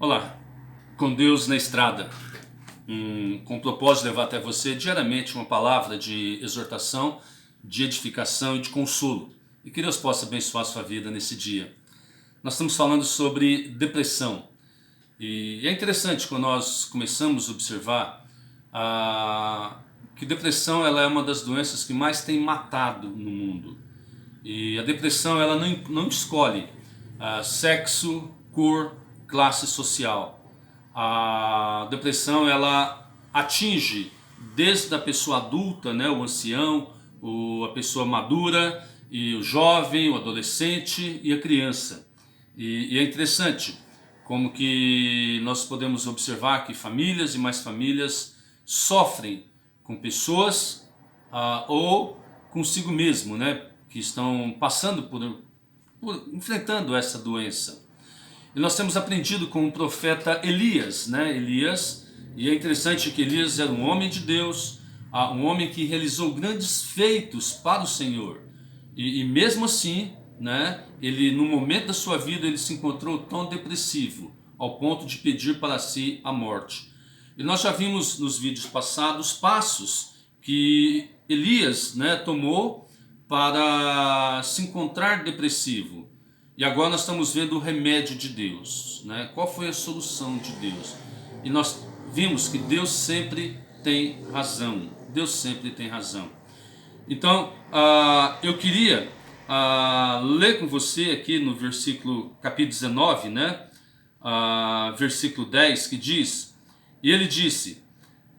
Olá, com Deus na estrada, com o propósito de levar até você diariamente uma palavra de exortação, de edificação e de consolo. E que Deus possa abençoar a sua vida nesse dia. Nós estamos falando sobre depressão. E é interessante quando nós começamos a observar que depressão ela é uma das doenças que mais tem matado no mundo. E a depressão ela não escolhe sexo, cor, classe social. A depressão ela atinge desde a pessoa adulta, né, o ancião, a pessoa madura, e o jovem, o adolescente e a criança. E é interessante como que nós podemos observar que famílias e mais famílias sofrem com pessoas ou consigo mesmo, né, que estão passando enfrentando essa doença. E nós temos aprendido com o profeta Elias, né? E é interessante que Elias era um homem de Deus, um homem que realizou grandes feitos para o Senhor. E mesmo assim, né, ele no momento da sua vida ele se encontrou tão depressivo, ao ponto de pedir para si a morte. E nós já vimos nos vídeos passados passos que Elias, né, tomou para se encontrar depressivo. E agora nós estamos vendo o remédio de Deus, né? Qual foi a solução de Deus? E nós vimos que Deus sempre tem razão. Deus sempre tem razão. Então, eu queria ler com você aqui no versículo, capítulo 19, né? Versículo 10, que diz: E ele disse: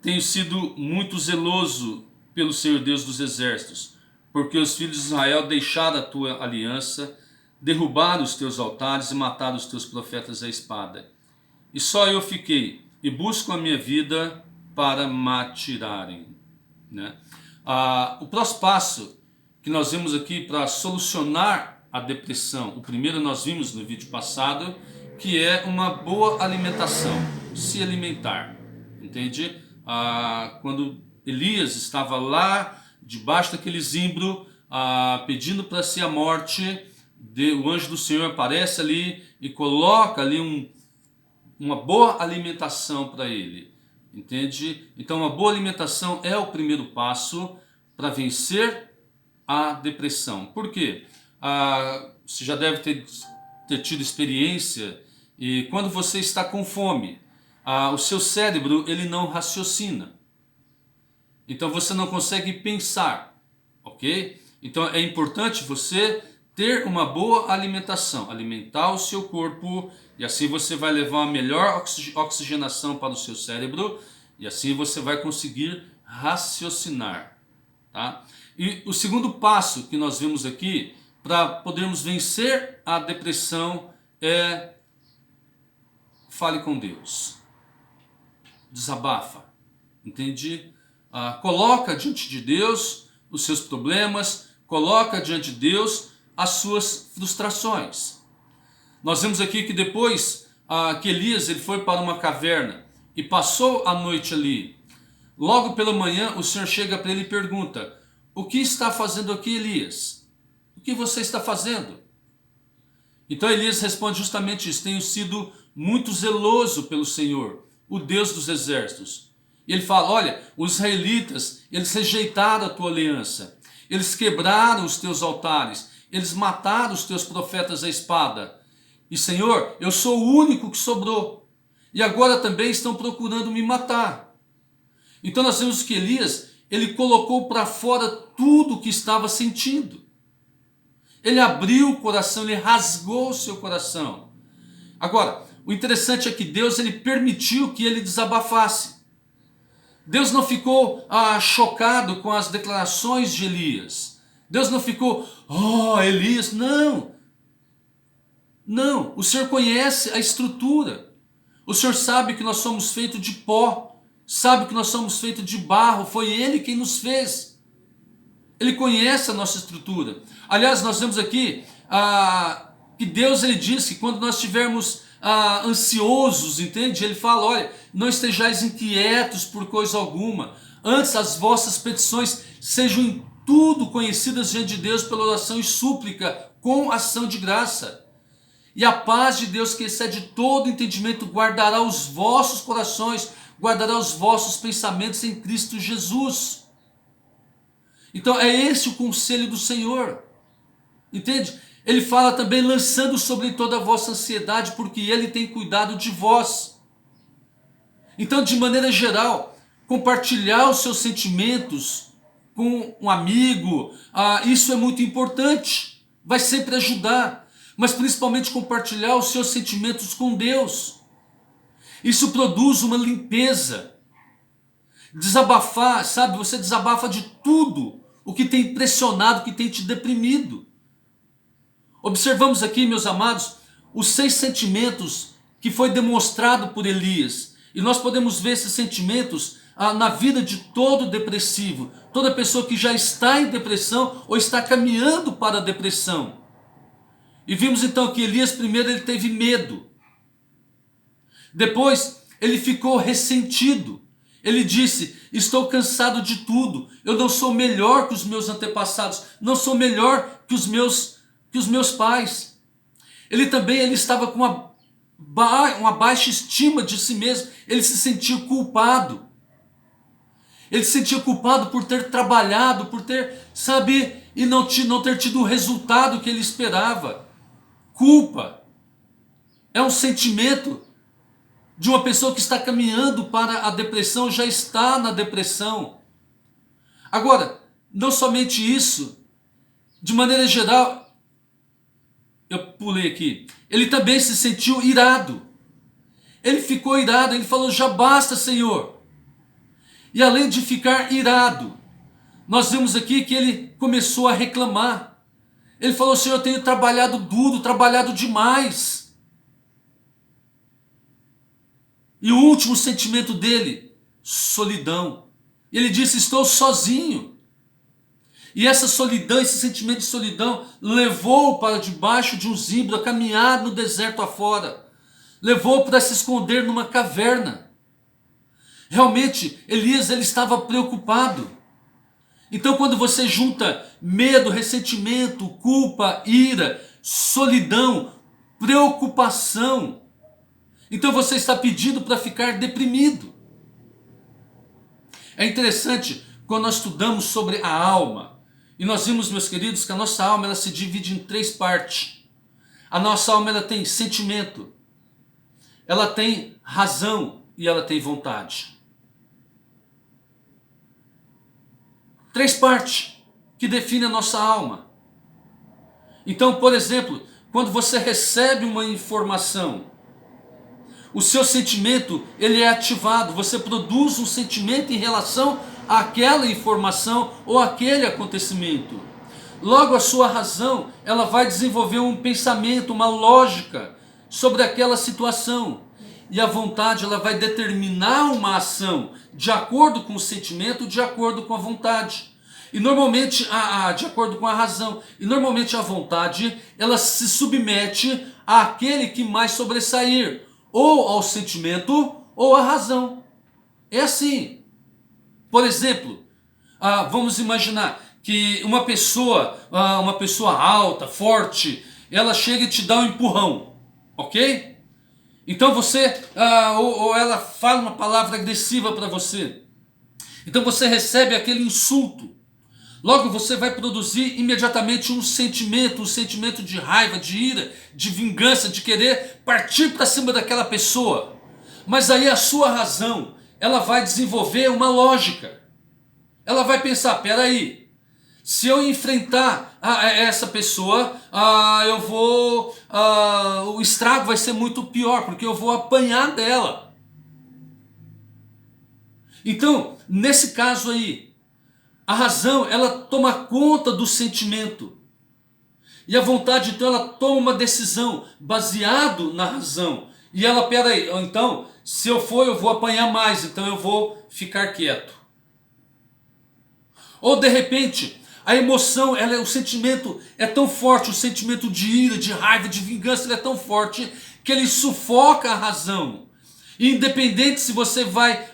Tenho sido muito zeloso pelo Senhor Deus dos exércitos, porque os filhos de Israel deixaram a tua aliança, derrubaram os teus altares e mataram os teus profetas à espada. E só eu fiquei, e busco a minha vida para me tirarem. Né? O próximo passo que nós vemos aqui para solucionar a depressão, o primeiro nós vimos no vídeo passado, que é uma boa alimentação, se alimentar. Entende? Quando Elias estava lá, debaixo daquele zimbro, pedindo para si a morte, o anjo do Senhor aparece ali e coloca ali uma boa alimentação para ele, entende? Então uma boa alimentação é o primeiro passo para vencer a depressão. Por quê? Você já deve ter tido experiência, e quando você está com fome, o seu cérebro ele não raciocina, então você não consegue pensar, ok? Então é importante você ter uma boa alimentação, alimentar o seu corpo, e assim você vai levar uma melhor oxigenação para o seu cérebro, e assim você vai conseguir raciocinar. Tá? E o segundo passo que nós vemos aqui, para podermos vencer a depressão, é: fale com Deus. Desabafa. Entende? Coloca diante de Deus os seus problemas, coloca diante de Deus as suas frustrações. Nós vemos aqui que depois que Elias ele foi para uma caverna e passou a noite ali, logo pela manhã o Senhor chega para ele e pergunta: o que está fazendo aqui, Elias? O que você está fazendo? Então Elias responde justamente isso: tenho sido muito zeloso pelo Senhor, o Deus dos exércitos. E ele fala: olha, os israelitas, eles rejeitaram a tua aliança, eles quebraram os teus altares, eles mataram os teus profetas à espada. E Senhor, eu sou o único que sobrou. E agora também estão procurando me matar. Então nós vemos que Elias, ele colocou para fora tudo o que estava sentindo. Ele abriu o coração, ele rasgou o seu coração. Agora, o interessante é que Deus ele permitiu que ele desabafasse. Deus não ficou chocado com as declarações de Elias. Deus não ficou: oh, Elias, não. Não, o Senhor conhece a estrutura. O Senhor sabe que nós somos feitos de pó, sabe que nós somos feitos de barro, foi Ele quem nos fez. Ele conhece a nossa estrutura. Aliás, nós vemos aqui que Deus ele diz que quando nós estivermos ansiosos, entende? Ele fala: olha, não estejais inquietos por coisa alguma, antes as vossas petições sejam em tudo conhecidas diante de Deus pela oração e súplica com ação de graça. E a paz de Deus, que excede todo entendimento, guardará os vossos corações, guardará os vossos pensamentos em Cristo Jesus. Então é esse o conselho do Senhor. Entende? Ele fala também, lançando sobre toda a vossa ansiedade, porque Ele tem cuidado de vós. Então, de maneira geral, compartilhar os seus sentimentos com um amigo, isso é muito importante, vai sempre ajudar, mas principalmente compartilhar os seus sentimentos com Deus. Isso produz uma limpeza. Desabafar, sabe, você desabafa de tudo o que tem pressionado, o que tem te deprimido. Observamos aqui, meus amados, os 6 sentimentos que foi demonstrado por Elias. E nós podemos ver esses sentimentos na vida de todo depressivo, toda pessoa que já está em depressão ou está caminhando para a depressão. E vimos então que Elias primeiro ele teve medo. Depois ele ficou ressentido. Ele disse, estou cansado de tudo, eu não sou melhor que os meus antepassados, não sou melhor que os meus pais. Ele estava com uma baixa estima de si mesmo, ele se sentia culpado. Ele se sentia culpado por ter trabalhado, por ter, e não ter tido o resultado que ele esperava. Culpa é um sentimento de uma pessoa que está caminhando para a depressão, já está na depressão. Agora, não somente isso, de maneira geral, eu pulei aqui, ele também se sentiu irado. Ele ficou irado, ele falou, já basta, Senhor. E além de ficar irado, nós vemos aqui que ele começou a reclamar. Ele falou, Senhor, eu tenho trabalhado duro, trabalhado demais. E o último sentimento dele, solidão. Ele disse, estou sozinho. E essa solidão, esse sentimento de solidão, levou-o para debaixo de um zimbro, a caminhar no deserto afora. Levou-o para se esconder numa caverna. Realmente, Elias ele estava preocupado. Então quando você junta medo, ressentimento, culpa, ira, solidão, preocupação, então você está pedindo para ficar deprimido. É interessante quando nós estudamos sobre a alma, e nós vimos, meus queridos, que a nossa alma ela se divide em 3 partes. A nossa alma ela tem sentimento, ela tem razão e ela tem vontade. 3 partes que definem a nossa alma. Então, por exemplo, quando você recebe uma informação, o seu sentimento ele é ativado, você produz um sentimento em relação àquela informação ou àquele acontecimento. Logo a sua razão ela vai desenvolver um pensamento, uma lógica sobre aquela situação. E a vontade ela vai determinar uma ação de acordo com o sentimento, de acordo com a vontade. E normalmente, de acordo com a razão. E normalmente a vontade ela se submete àquele que mais sobressair. Ou ao sentimento ou à razão. É assim. Por exemplo, vamos imaginar que uma pessoa alta, forte, ela chega e te dá um empurrão, ok? Então você, ou ela fala uma palavra agressiva para você. Então você recebe aquele insulto. Logo você vai produzir imediatamente um sentimento de raiva, de ira, de vingança, de querer partir para cima daquela pessoa. Mas aí a sua razão, ela vai desenvolver uma lógica. Ela vai pensar, peraí, se eu enfrentar essa pessoa, o estrago vai ser muito pior, porque eu vou apanhar dela. Então, nesse caso aí, a razão, ela toma conta do sentimento. E a vontade, então, ela toma uma decisão baseado na razão. E ela, peraí, então, se eu vou apanhar mais, então eu vou ficar quieto. Ou de repente, a emoção, o sentimento é tão forte, o sentimento de ira, de raiva, de vingança, ele é tão forte que ele sufoca a razão. E independente se você vai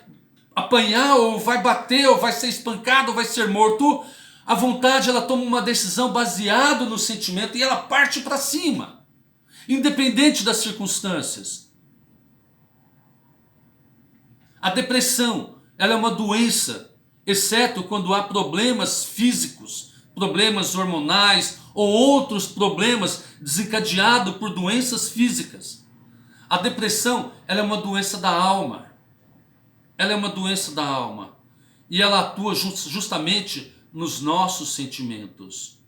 apanhar, ou vai bater, ou vai ser espancado, ou vai ser morto, a vontade ela toma uma decisão baseada no sentimento e ela parte para cima. independente das circunstâncias. A depressão, ela é uma doença, exceto quando há problemas físicos, problemas hormonais ou outros problemas desencadeados por doenças físicas. A depressão, ela é uma doença da alma. Ela é uma doença da alma. E ela atua justamente nos nossos sentimentos.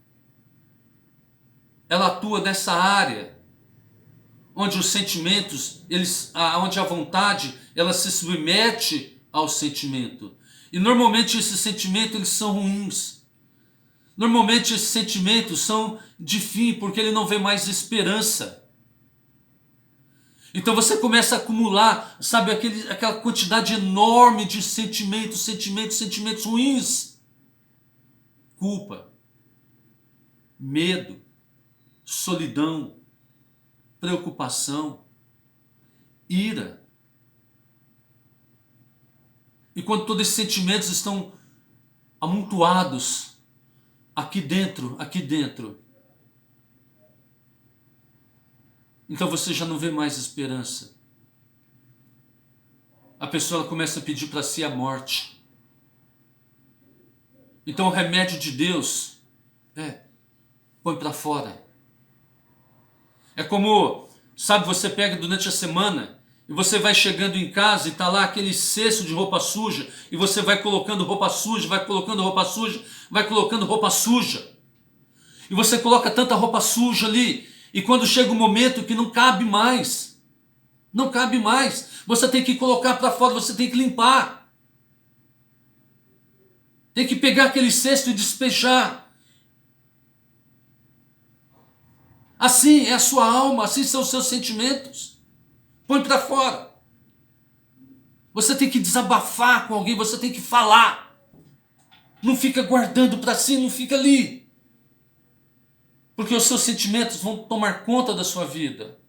Ela atua nessa área onde os sentimentos, onde a vontade, ela se submete ao sentimento. E normalmente esses sentimentos, eles são ruins. Normalmente esses sentimentos são de fim, porque ele não vê mais esperança. Então você começa a acumular, sabe, aquela quantidade enorme de sentimentos ruins. Culpa, medo, solidão, preocupação, ira. E quando todos esses sentimentos estão amontoados aqui dentro, então você já não vê mais esperança. A pessoa ela começa a pedir para si a morte. Então o remédio de Deus põe para fora. É como, sabe, você pega durante a semana e você vai chegando em casa e está lá aquele cesto de roupa suja e você vai colocando roupa suja, vai colocando roupa suja, vai colocando roupa suja. E você coloca tanta roupa suja ali e quando chega um momento que não cabe mais, você tem que colocar para fora, você tem que limpar. Tem que pegar aquele cesto e despejar. Assim é a sua alma, assim são os seus sentimentos. Põe para fora. Você tem que desabafar com alguém, você tem que falar. Não fica guardando para si, não fica ali. Porque os seus sentimentos vão tomar conta da sua vida.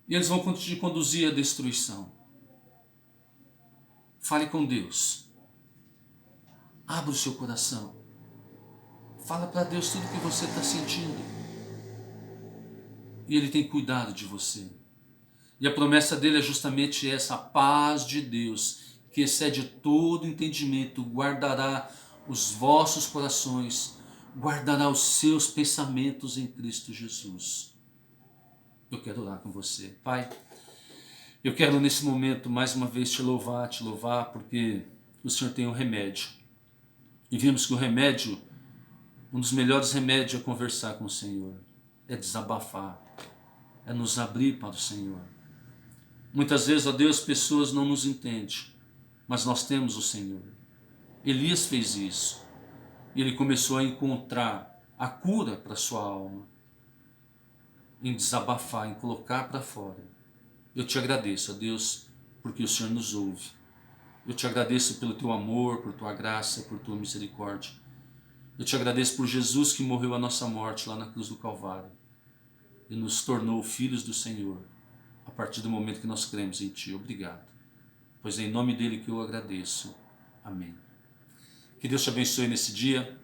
E eles vão te conduzir à destruição. Fale com Deus. Abra o seu coração. Fala para Deus tudo o que você está sentindo. E Ele tem cuidado de você. E a promessa dele é justamente essa: a paz de Deus, que excede todo entendimento, guardará os vossos corações, guardará os seus pensamentos em Cristo Jesus. Eu quero orar com você. Pai, eu quero nesse momento mais uma vez te louvar, porque o Senhor tem um remédio. E vimos que o remédio, um dos melhores remédios é conversar com o Senhor, é desabafar, é nos abrir para o Senhor. Muitas vezes, ó Deus, pessoas não nos entendem, mas nós temos o Senhor. Elias fez isso. E ele começou a encontrar a cura para a sua alma, em desabafar, em colocar para fora. Eu te agradeço, ó Deus, porque o Senhor nos ouve. Eu te agradeço pelo teu amor, por tua graça, por tua misericórdia. Eu te agradeço por Jesus que morreu a nossa morte lá na cruz do Calvário e nos tornou filhos do Senhor a partir do momento que nós cremos em Ti. Obrigado, pois é em nome dele que eu agradeço. Amém. Que Deus te abençoe nesse dia.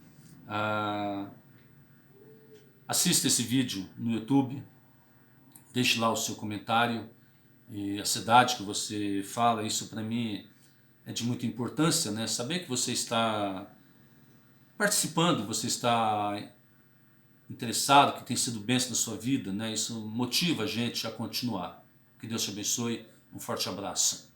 Assista esse vídeo no YouTube, deixe lá o seu comentário e a cidade que você fala. Isso para mim é de muita importância, né? Saber que você está participando, você está interessado, que tem sido bênção na sua vida, né? Isso motiva a gente a continuar. Que Deus te abençoe. Um forte abraço.